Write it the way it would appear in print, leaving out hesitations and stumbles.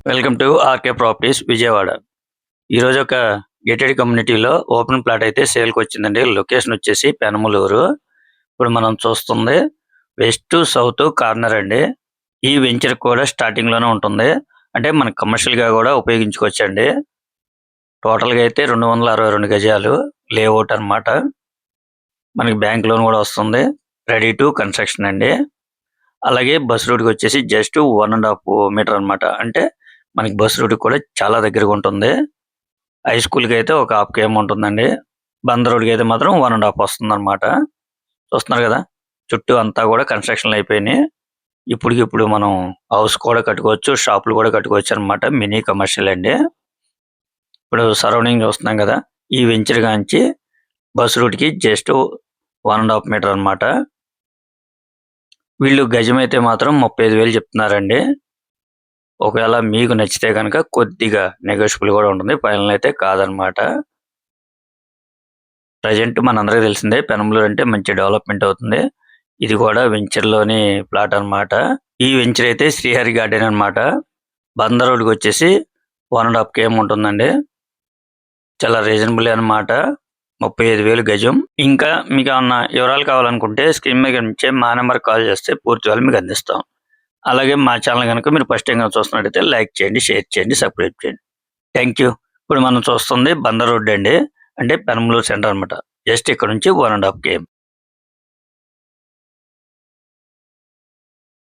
Welcome to RK properties Vijayawada. ఈరోజు ఒక gated కమ్యూనిటీలో ఓపెన్ ప్లాట్ అయితే సేల్కి వచ్చిందండి. లొకేషన్ వచ్చేసి పెనమలూరు. ఇప్పుడు మనం చూస్తుంది వెస్ట్ సౌత్ కార్నర్ అండి. ఈ వెంచర్ కూడా స్టార్టింగ్ లోనే ఉంటుంది. అంటే మనకి కమర్షియల్ గా కూడా ఉపయోగించుకోవచ్చండి. టోటల్ గా అయితే 262 గజాలు లేఅవుట్ అన్నమాట. మనకి బ్యాంక్ లోన్ కూడా వస్తుంది. రెడీ టు కన్స్ట్రక్షన్ అండి. అలాగే బస్ రూట్ కి వచ్చేసి జస్ట్ 1.5 మీటర్ అన్నమాట. అంటే మనకి బస్ రూట్ కూడా చాలా దగ్గరగా ఉంటుంది. హై స్కూల్ కి అయితే ఒక హాఫ్ కేఎం ఉంటుందండి. బందర్ రోడ్ కి అయితే మాత్రం 1.5 వస్తుంది అనమాట. చూస్తున్నారు కదా, చుట్టూ అంతా కూడా కన్స్ట్రక్షన్ అయిపోయినాయి. ఇప్పుడు మనం హౌస్ కూడా కట్టుకోవచ్చు, షాపులు కూడా కట్టుకోవచ్చు అనమాట. మినీ కమర్షియల్ అండి. ఇప్పుడు సరౌండింగ్ చూస్తున్నాం కదా, ఈ వెంచర్ గాంచి బస్ రూట్ కి జస్ట్ 1.5 మీటర్ అన్నమాట. వీళ్ళు గజం అయితే మాత్రం 35,000 చెప్తున్నారండి. ఒకవేళ మీకు నచ్చితే కనుక కొద్దిగా నెగోషియబుల్ కూడా ఉంటుంది. ఫైనల్ అయితే కాదనమాట. ప్రజెంట్ మనందరికీ తెలిసిందే పెనంబలూరు అంటే మంచి డెవలప్మెంట్ అవుతుంది. ఇది కూడా వెంచర్ లోని ప్లాట్ అన్నమాట. ఈ వెంచర్ అయితే శ్రీహరి గార్డెన్ అన్నమాట. బందర్ రోడ్కి వచ్చేసి 1.5 km ఉంటుందండి. చాలా రీజనబుల్ అన్నమాట. 35,000 గజం. ఇంకా మీకు ఏమన్నా వివరాలు కావాలనుకుంటే స్క్రీన్ మీద కనిపించే మా నెంబర్ కాల్ చేస్తే పూర్తి వివరాలు మీకు అందిస్తాం. అలాగే మా ఛానల్ కనుక మీరు ఫస్ట్ టైం చూస్తున్నట్టయితే లైక్ చేయండి, షేర్ చేయండి, సబ్స్క్రైబ్ చేయండి. Thank you. ఇప్పుడు మనం చూస్తుంది బందర్ రోడ్ అండి. అంటే పెనంబలూరు సెంటర్ అన్నమాట. జస్ట్ ఇక్కడ నుంచి 1.5 km.